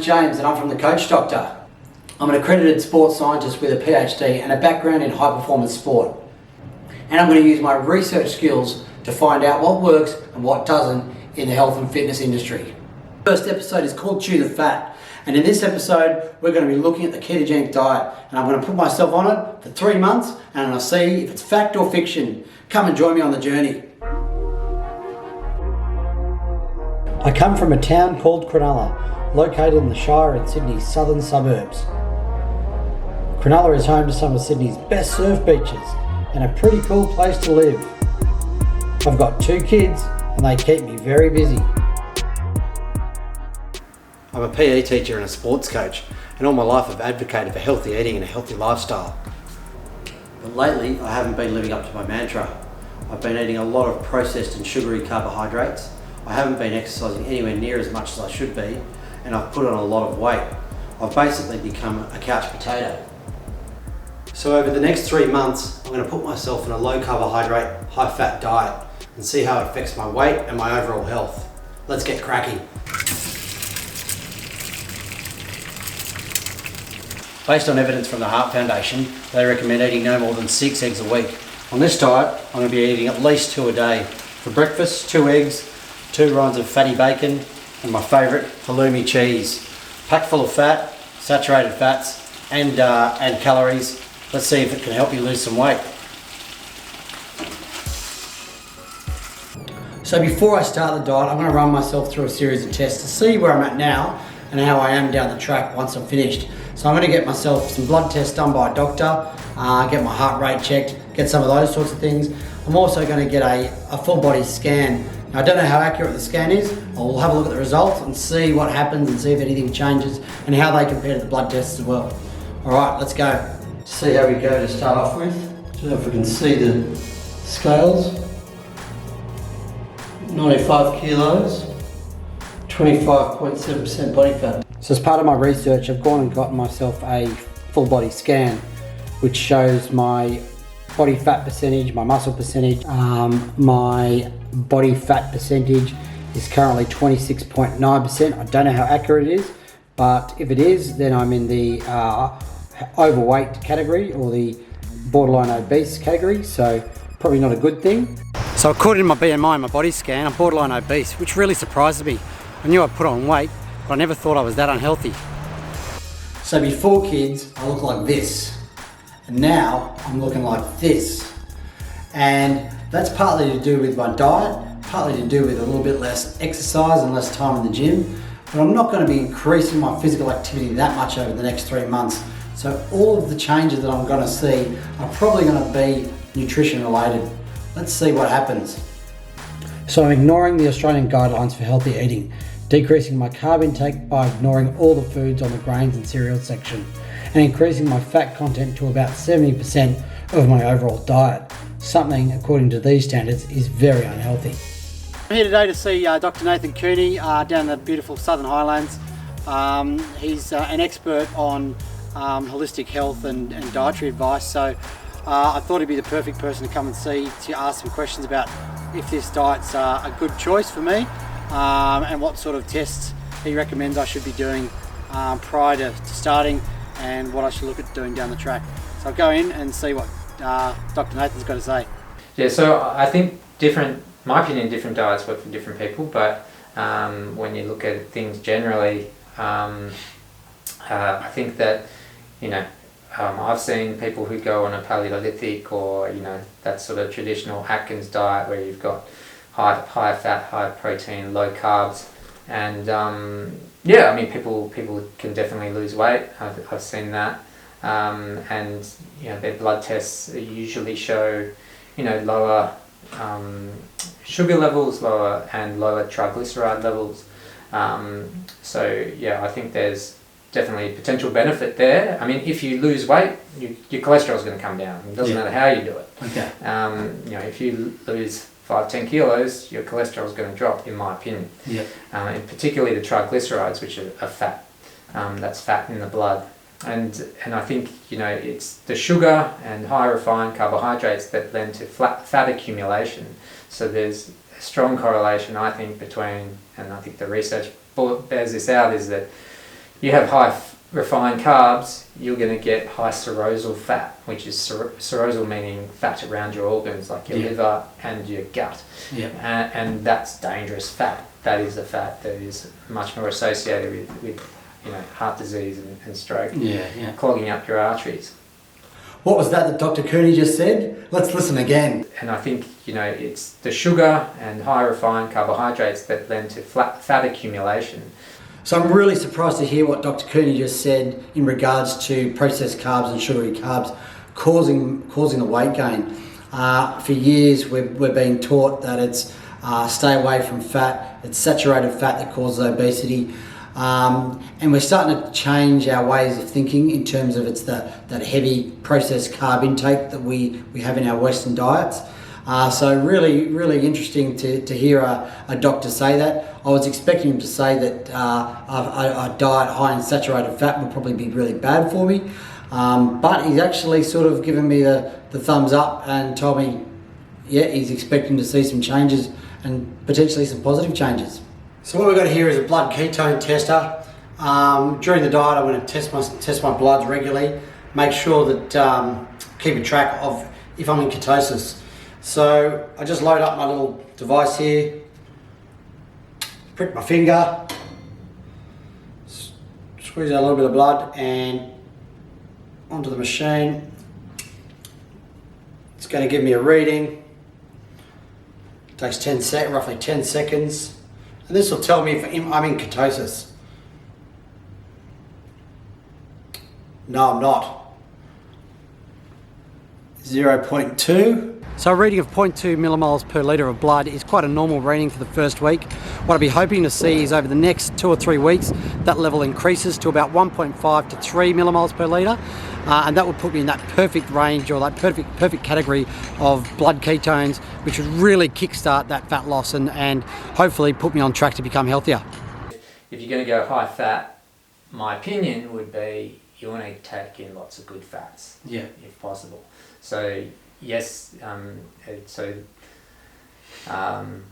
name's James and I'm from the Coach Doctor. I'm an accredited sports scientist with a PhD and a background in high performance sport. And I'm going to use my research skills to find out what works and what doesn't in the health and fitness industry. The first episode is called Chew the Fat, and in this episode we're going to be looking at the ketogenic diet, and I'm going to put myself on it for 3 months and I'm going to see if it's fact or fiction. Come and join me on the journey. I come from a town called Cronulla, located in the Shire in Sydney's southern suburbs. Cronulla is home to some of Sydney's best surf beaches and a pretty cool place to live. I've got 2 kids and they keep me very busy. I'm a PE teacher and a sports coach, and all my life I've advocated for healthy eating and a healthy lifestyle. But lately I haven't been living up to my mantra. I've been eating a lot of processed and sugary carbohydrates. I haven't been exercising anywhere near as much as I should be, and I've put on a lot of weight. I've basically become a couch potato. So over the next 3 months, I'm going to put myself in a low carbohydrate, high fat diet and see how it affects my weight and my overall health. Let's get cracking. Based on evidence from the Heart Foundation, they recommend eating no more than 6 eggs a week. On this diet, I'm going to be eating at least 2 a day. For breakfast, 2 eggs, 2 rinds of fatty bacon, and my favourite, halloumi cheese. Packed full of fat, saturated fats, and calories. Let's see if it can help you lose some weight. So before I start the diet, I'm going to run myself through a series of tests to see where I'm at now and how I am down the track once I'm finished. So I'm going to get myself some blood tests done by a doctor, get my heart rate checked, get some of those sorts of things. I'm also going to get a full body scan. Now, I don't know how accurate the scan is. I'll have a look at the results and see what happens and see if anything changes and how they compare to the blood tests as well. All right, let's go. See how we go to start off with. So if we can see the scales. 95 kilos, 25.7% body fat. So as part of my research, I've gone and gotten myself a full body scan, which shows my body fat percentage, my muscle percentage. My body fat percentage is currently 26.9%. I don't know how accurate it is, but if it is, then I'm in the overweight category or the borderline obese category, so probably not a good thing. So according to my BMI and my body scan, I'm borderline obese, which really surprises me. I knew I'd put on weight, but I never thought I was that unhealthy. So before kids, I looked like this, and now I'm looking like this. And that's partly to do with my diet, partly to do with a little bit less exercise and less time in the gym, but I'm not going to be increasing my physical activity that much over the next 3 months. So all of the changes that I'm going to see are probably going to be nutrition related. Let's see what happens. So I'm ignoring the Australian guidelines for healthy eating, decreasing my carb intake by ignoring all the foods on the grains and cereals section, and increasing my fat content to about 70% of my overall diet. Something, according to these standards, is very unhealthy. I'm here today to see Dr. Nathan Cooney down in the beautiful Southern Highlands. He's an expert on holistic health and dietary advice, so I thought he'd be the perfect person to come and see, to ask some questions about if this diet's a good choice for me, and what sort of tests he recommends I should be doing prior to starting, and what I should look at doing down the track. So I'll go in and see what Dr. Nathan's got to say. Yeah, so I think my opinion, different diets work for different people, but when you look at things generally, I think that, I've seen people who go on a Paleolithic or, that sort of traditional Atkins diet where you've got high fat, high protein, low carbs, and people can definitely lose weight. I've seen that, and their blood tests usually show, lower sugar levels, lower triglyceride levels. I think there's definitely potential benefit there. I mean, if you lose weight, your cholesterol is going to come down. It doesn't matter how you do it. Okay. If you lose 5-10 kilos, your cholesterol is going to drop, in my opinion. Yeah. And particularly the triglycerides, which are fat. That's fat in the blood. And I think, it's the sugar and high refined carbohydrates that lend to fat accumulation. So there's a strong correlation, I think, between, and I think the research bears this out, is that you have high refined carbs, you're going to get high serosal fat, which is serosal meaning fat around your organs, like your liver and your gut. And that's dangerous fat. That is the fat that is much more associated with heart disease and stroke, clogging up your arteries. What was that Dr. Cooney just said? Let's listen again. And I think, it's the sugar and high refined carbohydrates that lend to fat accumulation. So I'm really surprised to hear what Dr. Cooney just said in regards to processed carbs and sugary carbs causing the weight gain. For years we're being taught that it's stay away from fat, it's saturated fat that causes obesity. And we're starting to change our ways of thinking in terms of it's that heavy processed carb intake that we have in our Western diets. So really interesting to hear a doctor say that. I was expecting him to say that a diet high in saturated fat would probably be really bad for me. But he's actually sort of given me the thumbs up and told me, he's expecting to see some changes and potentially some positive changes. So what we've got here is a blood ketone tester. During the diet, I'm going to test my bloods regularly, make sure that keep a track of if I'm in ketosis. So I just load up my little device here, prick my finger, squeeze out a little bit of blood and onto the machine. It's going to give me a reading. It takes roughly 10 seconds. And this will tell me if I'm in ketosis. No, I'm not. 0.2. So a reading of 0.2 millimoles per litre of blood is quite a normal reading for the first week. What I'll be hoping to see is over the next 2 or 3 weeks, that level increases to about 1.5 to 3 millimoles per litre. And that will put me in that perfect range, or that perfect category of blood ketones, which would really kickstart that fat loss and hopefully put me on track to become healthier. If you're going to go high fat, my opinion would be you want to take in lots of good fats, if possible. So yes,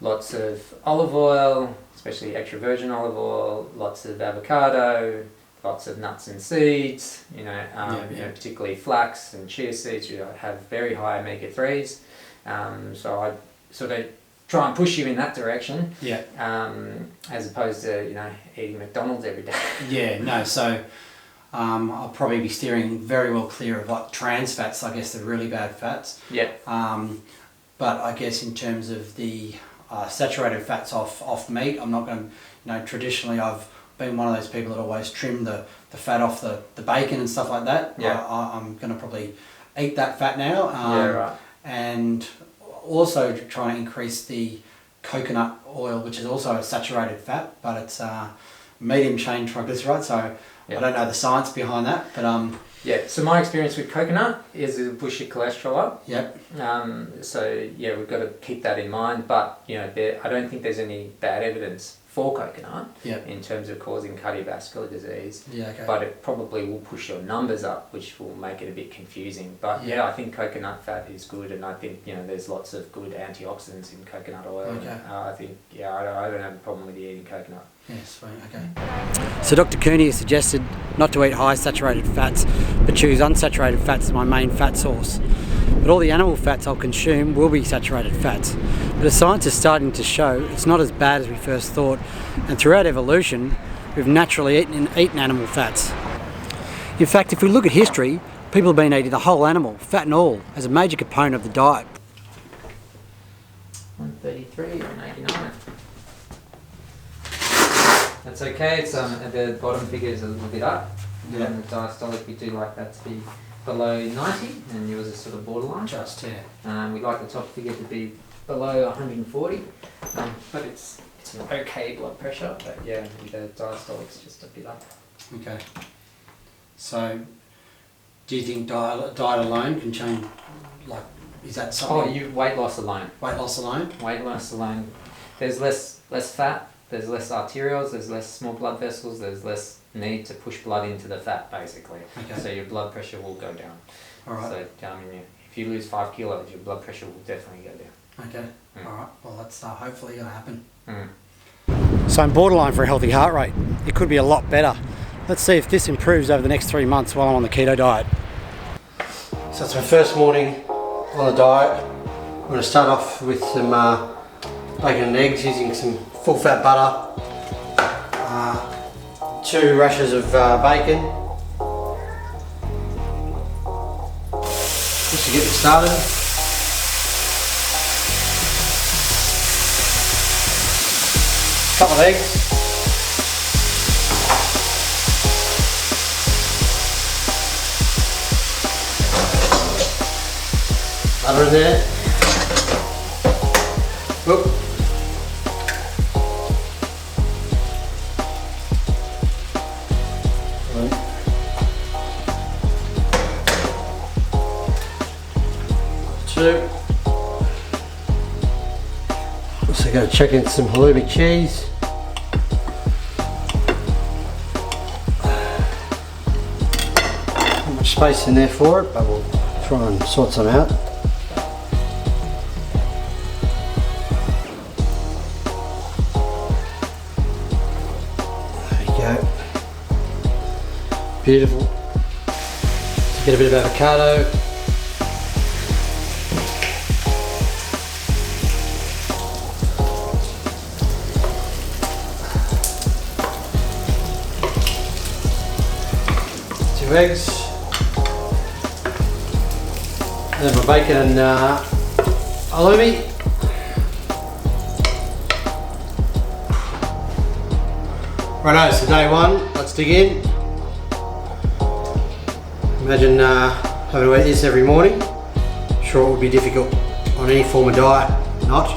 lots of olive oil, especially extra virgin olive oil, lots of avocado, lots of nuts and seeds, particularly flax and chia seeds, have very high omega-3s. So I sort of try and push you in that direction, as opposed to, eating McDonald's every day. So I'll probably be steering very well clear of like trans fats, I guess the really bad fats. But I guess in terms of the saturated fats off meat, I'm not going to, traditionally I've been one of those people that always trim the fat off the bacon and stuff like that. I'm going to probably eat that fat now. And also try and increase the coconut oil, which is also a saturated fat, but it's medium chain triglyceride. So I don't know the science behind that, but so my experience with coconut is it'll push your cholesterol up. So we've got to keep that in mind. But I don't think there's any bad evidence for coconut in terms of causing cardiovascular disease. But it probably will push your numbers up, which will make it a bit confusing. But I think coconut fat is good, and I think there's lots of good antioxidants in coconut oil. I think I don't have a problem with you eating coconut. So Dr. Cooney has suggested not to eat high saturated fats, but choose unsaturated fats as my main fat source. But all the animal fats I'll consume will be saturated fats. But the science is starting to show it's not as bad as we first thought, and throughout evolution we've naturally eaten animal fats. In fact, if we look at history, people have been eating the whole animal, fat and all, as a major component of the diet. 133 or 89. That's okay, it's at the bottom figure is a little bit up. On the diastolic we do like that to be below 90, and yours is sort of borderline. We like the top figure to be below 140, but it's an okay blood pressure, but with the diastolic's just a bit up. So do you think diet alone can change, is that something? Weight loss alone. Weight loss alone? Weight loss alone. There's less fat, there's less arterioles, there's less small blood vessels, there's less need to push blood into the fat, basically. So your blood pressure will go down. So if you lose 5 kilos, your blood pressure will definitely go down. Alright, well that's hopefully going to happen. So I'm borderline for a healthy heart rate. It could be a lot better. Let's see if this improves over the next 3 months while I'm on the keto diet. So it's my first morning on the diet. I'm going to start off with some bacon and eggs using some full fat butter, 2 rashers of bacon, just to get me started. Couple of eggs. Butter in there. Whoop. 2. Also going to check in some halloumi cheese. Not much space in there for it, but we'll try and sort some out. There you go. Beautiful. Let's get a bit of avocado. Eggs, and then my bacon and halloumi. Righto, so day 1, let's dig in. Imagine having to eat this every morning. I'm sure it would be difficult on any form of diet, not.